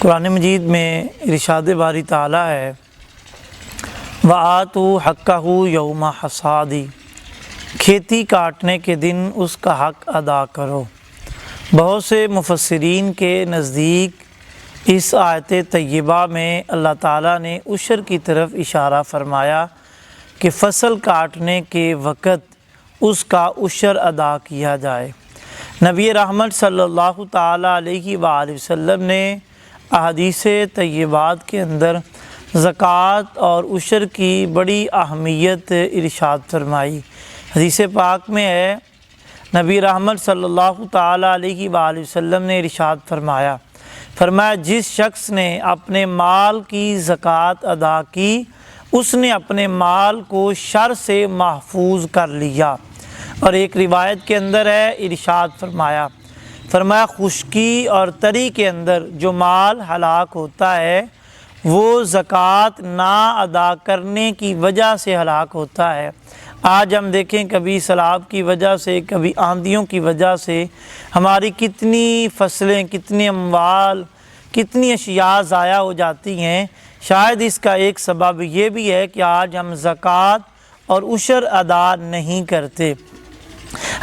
قرآن مجید میں ارشاد باری تعالیٰ ہے وَآتُوا حَقَّهُ یوم حصادی، کھیتی کاٹنے کے دن اس کا حق ادا کرو۔ بہت سے مفسرین کے نزدیک اس آیت طیبہ میں اللہ تعالیٰ نے عشر کی طرف اشارہ فرمایا کہ فصل کاٹنے کے وقت اس کا عشر ادا کیا جائے۔ نبی رحمت صلی اللہ تعالیٰ علیہ وآلہ وسلم نے احادیث طیبات کے اندر زکوٰۃ اور عشر کی بڑی اہمیت ارشاد فرمائی۔ حدیث پاک میں ہے، نبی رحمت صلی اللہ تعالیٰ علیہ وآلہ وسلم نے ارشاد فرمایا جس شخص نے اپنے مال کی زکوٰۃ ادا کی اس نے اپنے مال کو شر سے محفوظ کر لیا۔ اور ایک روایت کے اندر ہے، ارشاد فرمایا خشکی اور تری کے اندر جو مال ہلاک ہوتا ہے وہ زکوٰۃ نہ ادا کرنے کی وجہ سے ہلاک ہوتا ہے۔ آج ہم دیکھیں کبھی سیلاب کی وجہ سے، کبھی آندھیوں کی وجہ سے ہماری کتنی فصلیں، کتنے اموال، کتنی اشیاء ضائع ہو جاتی ہیں۔ شاید اس کا ایک سبب یہ بھی ہے کہ آج ہم زکوٰۃ اور عشر ادا نہیں کرتے۔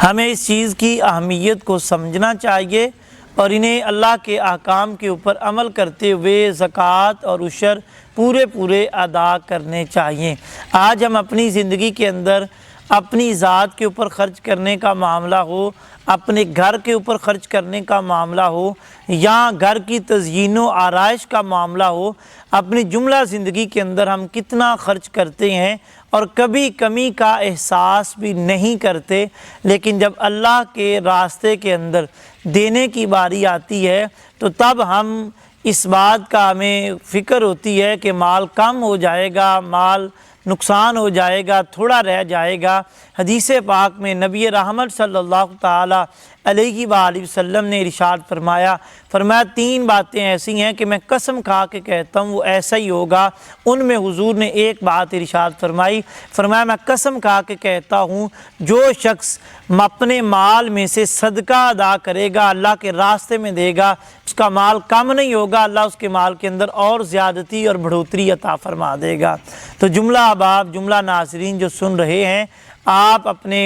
ہمیں اس چیز کی اہمیت کو سمجھنا چاہیے اور انہیں اللہ کے احکام کے اوپر عمل کرتے ہوئے زکوٰۃ اور عشر پورے ادا کرنے چاہیے۔ آج ہم اپنی زندگی کے اندر اپنی ذات کے اوپر خرچ کرنے کا معاملہ ہو، اپنے گھر کے اوپر خرچ کرنے کا معاملہ ہو، یا گھر کی تزئین و آرائش کا معاملہ ہو، اپنی جملہ زندگی کے اندر ہم کتنا خرچ کرتے ہیں اور کبھی کمی کا احساس بھی نہیں کرتے، لیکن جب اللہ کے راستے کے اندر دینے کی باری آتی ہے تو تب ہم اس بات کا ہمیں فکر ہوتی ہے کہ مال کم ہو جائے گا، مال نقصان ہو جائے گا، تھوڑا رہ جائے گا۔ حدیث پاک میں نبی رحمت صلی اللہ تعالیٰ علیہ وآلہ وسلم نے ارشاد فرمایا تین باتیں ایسی ہیں کہ میں قسم کھا کے کہتا ہوں وہ ایسا ہی ہوگا۔ ان میں حضور نے ایک بات ارشاد فرمایا میں قسم کھا کے کہتا ہوں جو شخص اپنے مال میں سے صدقہ ادا کرے گا، اللہ کے راستے میں دے گا، اس کا مال کم نہیں ہوگا، اللہ اس کے مال کے اندر اور زیادتی اور بڑھوتری عطا فرما دے گا۔ تو جملہ احباب، جملہ ناظرین جو سن رہے ہیں، آپ اپنے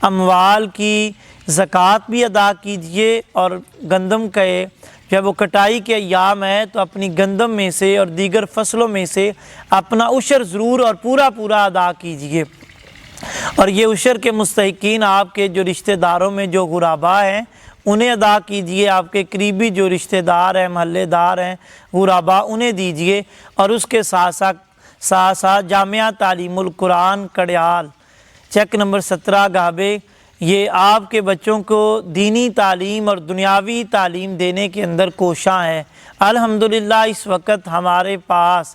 اموال کی زکوٰۃ بھی ادا کیجئے اور گندم کے جب وہ کٹائی کے ایام ہے تو اپنی گندم میں سے اور دیگر فصلوں میں سے اپنا عشر ضرور اور پورا ادا کیجئے۔ اور یہ عشر کے مستحقین آپ کے جو رشتہ داروں میں جو غربا ہیں انہیں ادا کیجئے، آپ کے قریبی جو رشتہ دار ہیں، محلے دار ہیں، غربا، انہیں دیجئے۔ اور اس کے ساتھ ساتھ جامعہ تعلیم القرآن کڑیال چیک نمبر 17 گابے، یہ آپ کے بچوں کو دینی تعلیم اور دنیاوی تعلیم دینے کے اندر کوشاں ہے۔ الحمدللہ اس وقت ہمارے پاس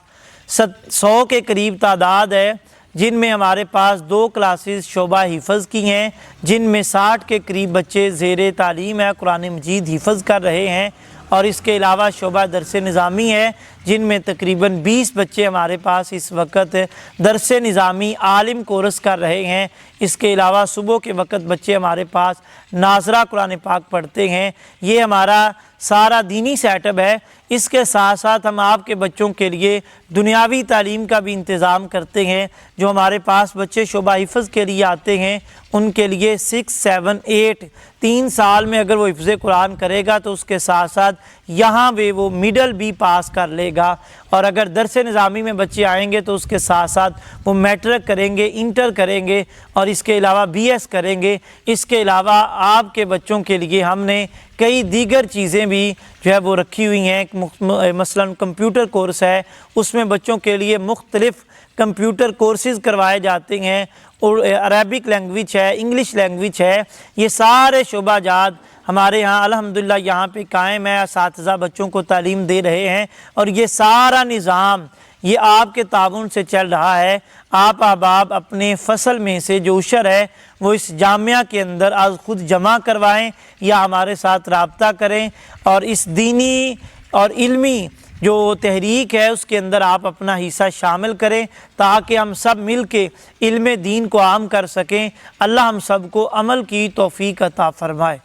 100 کے قریب تعداد ہے جن میں ہمارے پاس 2 کلاسز شعبہ حفظ کی ہیں، جن میں 60 کے قریب بچے زیر تعلیم ہے، قرآن مجید حفظ کر رہے ہیں۔ اور اس کے علاوہ شعبہ درس نظامی ہے جن میں تقریباً 20 بچے ہمارے پاس اس وقت درس نظامی عالم کورس کر رہے ہیں۔ اس کے علاوہ صبح کے وقت بچے ہمارے پاس ناظرہ قرآن پاک پڑھتے ہیں۔ یہ ہمارا سارا دینی سیٹ اپ ہے۔ اس کے ساتھ ساتھ ہم آپ کے بچوں کے لیے دنیاوی تعلیم کا بھی انتظام کرتے ہیں۔ جو ہمارے پاس بچے شعبہ حفظ کے لیے آتے ہیں ان کے لیے 6, 7, 8 3 سال میں اگر وہ حفظ قرآن کرے گا تو اس کے ساتھ ساتھ یہاں وہ مڈل بھی پاس کر لے گا، اور اگر درس نظامی میں بچے آئیں گے تو اس کے ساتھ ساتھ وہ میٹرک کریں گے، انٹر کریں گے اور اس کے علاوہ BS کریں گے۔ اس کے علاوہ آپ کے بچوں کے لیے ہم نے کئی دیگر چیزیں بھی جو ہے وہ رکھی ہوئی ہیں۔ مثلاً کمپیوٹر کورس ہے، اس میں بچوں کے لیے مختلف کمپیوٹر کورسز کروائے جاتے ہیں، اور عربک لینگویج ہے، انگلش لینگویج ہے، یہ سارے شعبہ جات ہمارے ہاں الحمدللہ یہاں پہ قائم ہے۔ اساتذہ بچوں کو تعلیم دے رہے ہیں اور یہ سارا نظام یہ آپ کے تعاون سے چل رہا ہے۔ آپ احباب اپنے فصل میں سے جو عشر ہے وہ اس جامعہ کے اندر از خود جمع کروائیں یا ہمارے ساتھ رابطہ کریں، اور اس دینی اور علمی جو تحریک ہے اس کے اندر آپ اپنا حصہ شامل کریں تاکہ ہم سب مل کے علم دین کو عام کر سکیں۔ اللہ ہم سب کو عمل کی توفیق عطا فرمائے۔